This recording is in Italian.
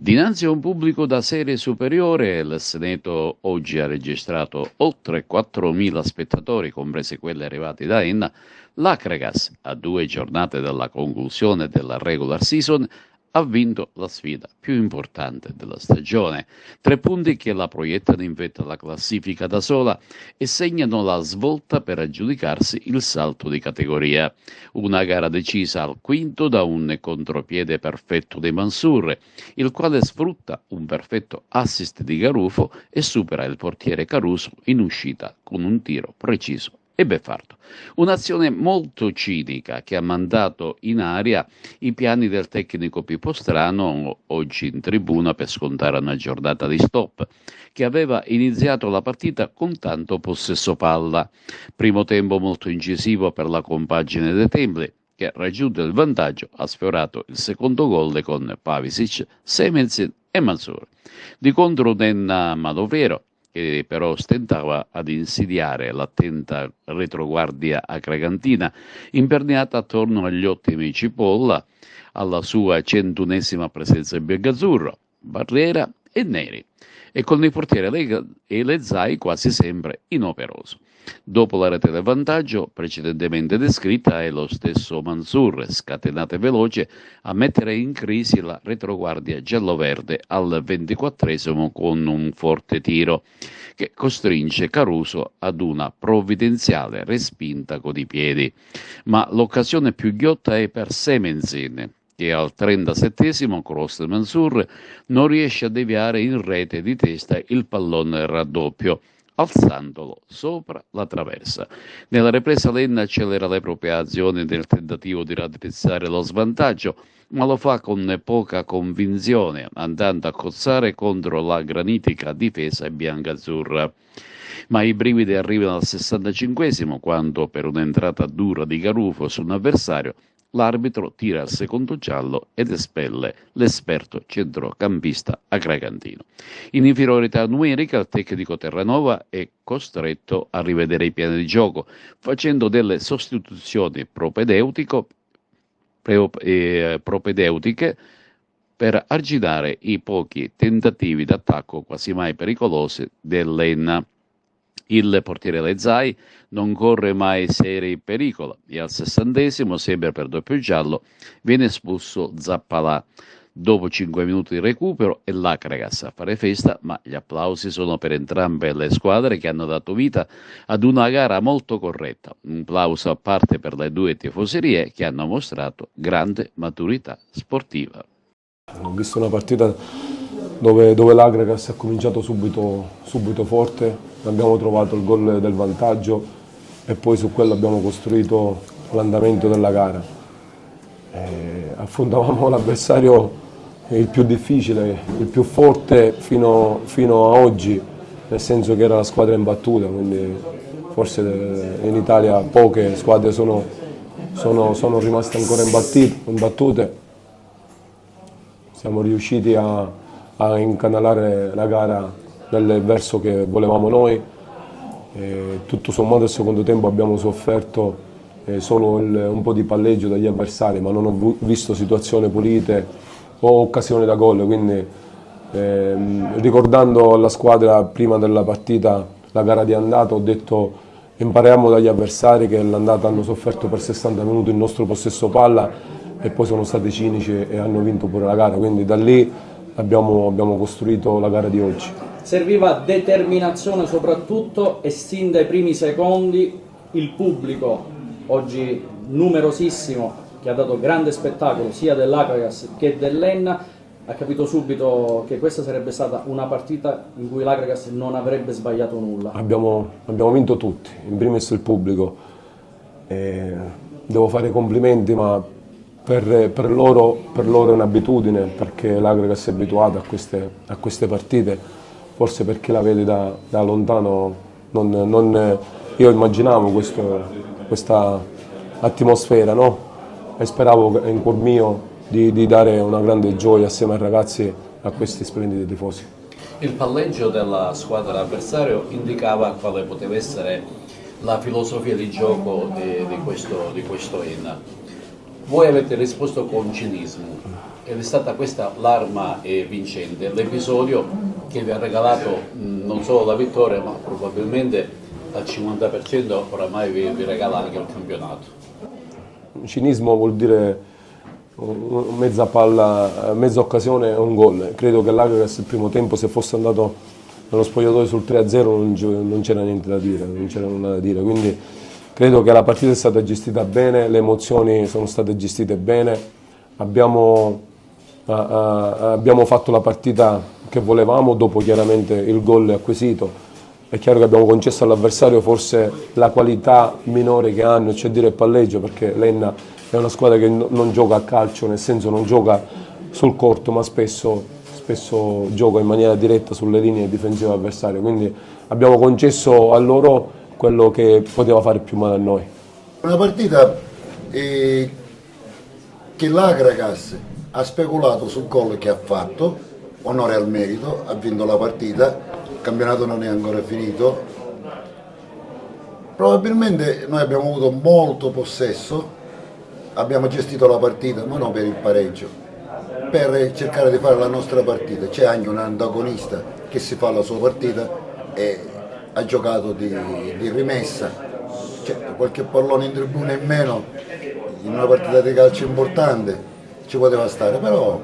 Dinanzi a un pubblico da serie superiore, il Seneto oggi ha registrato oltre 4.000 spettatori, compresi quelli arrivati da Enna. L'Akragas, a 2 giornate dalla conclusione della regular season, ha vinto la sfida più importante della stagione. 3 punti che la proiettano in vetta alla classifica da sola e segnano la svolta per aggiudicarsi il salto di categoria. Una gara decisa al quinto da un contropiede perfetto di Mansour, il quale sfrutta un perfetto assist di Garufo e supera il portiere Caruso in uscita con un tiro preciso e beffardo. Un'azione molto cinica che ha mandato in aria i piani del tecnico Pipostrano, oggi in tribuna per scontare una giornata di stop, che aveva iniziato la partita con tanto possesso palla. Primo tempo molto incisivo per la compagine dei Templi, che raggiunto il vantaggio ha sfiorato il secondo gol con Pavisic, Semensin e Mansour. Di contro Nenna Malovero, che però stentava ad insidiare l'attenta retroguardia acragantina, imperniata attorno agli ottimi Cipolla, alla sua 101esima presenza in biancazzurro, Barriera e Neri, e con il portiere Lezzai quasi sempre inoperoso. Dopo la rete del vantaggio precedentemente descritta, è lo stesso Mansour, scatenato e veloce, a mettere in crisi la retroguardia gialloverde al 24esimo con un forte tiro che costringe Caruso ad una provvidenziale respinta con i piedi. Ma l'occasione più ghiotta è per Semensin, che al 37esimo cross Mansour non riesce a deviare in rete di testa il pallone raddoppio, alzandolo sopra la traversa. Nella ripresa Lenna accelera le proprie azioni nel tentativo di raddrizzare lo svantaggio, ma lo fa con poca convinzione, andando a cozzare contro la granitica difesa biancazzurra. Ma i brividi arrivano al 65esimo, quando per un'entrata dura di Garufo su un avversario l'arbitro tira il secondo giallo ed espelle l'esperto centrocampista acragantino. In inferiorità numerica, il tecnico Terranova è costretto a rivedere i piani di gioco, facendo delle sostituzioni propedeutiche per arginare i pochi tentativi d'attacco quasi mai pericolosi dell'Enna. Il portiere Lezzai non corre mai seri pericolo e al 60esimo, sempre per doppio giallo, viene espulso Zappalà. Dopo 5 minuti di recupero è l'Akragas a fare festa, ma gli applausi sono per entrambe le squadre che hanno dato vita ad una gara molto corretta. Un plauso a parte per le due tifoserie che hanno mostrato grande maturità sportiva. Ho visto una partita dove l'Akragas ha cominciato subito forte, abbiamo trovato il gol del vantaggio e poi su quello abbiamo costruito l'andamento della gara. Affrontavamo l'avversario il più difficile, il più forte fino a oggi, nel senso che era la squadra imbattuta, quindi forse in Italia poche squadre sono rimaste ancora imbattute. Siamo riusciti a incanalare la gara nel verso che volevamo noi. Tutto sommato il secondo tempo abbiamo sofferto solo un po' di palleggio dagli avversari, ma non ho visto situazioni pulite o occasioni da gol, quindi ricordando alla squadra prima della partita la gara di andata ho detto impariamo dagli avversari che l'andata hanno sofferto per 60 minuti il nostro possesso palla e poi sono stati cinici e hanno vinto pure la gara, quindi da lì abbiamo costruito la gara di oggi. Serviva determinazione soprattutto e sin dai primi secondi il pubblico, oggi numerosissimo, che ha dato grande spettacolo sia dell'Akragas che dell'Enna, ha capito subito che questa sarebbe stata una partita in cui l'Akragas non avrebbe sbagliato nulla. Abbiamo vinto tutti, in primis il pubblico. Devo fare i complimenti, ma per loro è un'abitudine, perché l'Akragas è abituata a queste partite, forse perché la vede da lontano. Io immaginavo questa atmosfera, no? E speravo in cuor mio di dare una grande gioia assieme ai ragazzi a questi splendidi tifosi. Il palleggio della squadra avversario indicava quale poteva essere la filosofia di gioco di questo Enna. Voi avete risposto con cinismo ed è stata questa l'arma vincente, l'episodio che vi ha regalato non solo la vittoria ma probabilmente al 50% oramai vi regala anche il campionato. Cinismo vuol dire mezza palla, mezza occasione e un gol. Credo che l'Agricas il primo tempo, se fosse andato nello spogliatoio sul 3-0 non c'era niente da dire, non c'era nulla da dire. Quindi credo che la partita è stata gestita bene, le emozioni sono state gestite bene, abbiamo fatto la partita che volevamo, dopo chiaramente il gol acquisito. È chiaro che abbiamo concesso all'avversario forse la qualità minore che hanno, cioè dire il palleggio, perché l'Enna è una squadra che non gioca a calcio, nel senso non gioca sul corto, ma spesso gioca in maniera diretta sulle linee difensive avversarie. Quindi abbiamo concesso a loro quello che poteva fare più male a noi. Una partita che l'Agricas ha speculato sul gol che ha fatto, onore al merito, ha vinto la partita, il campionato non è ancora finito. Probabilmente noi abbiamo avuto molto possesso, abbiamo gestito la partita, ma non per il pareggio, per cercare di fare la nostra partita. C'è anche un antagonista che si fa la sua partita e ha giocato di rimessa, certo, qualche pallone in tribuna in meno in una partita di calcio importante ci poteva stare, però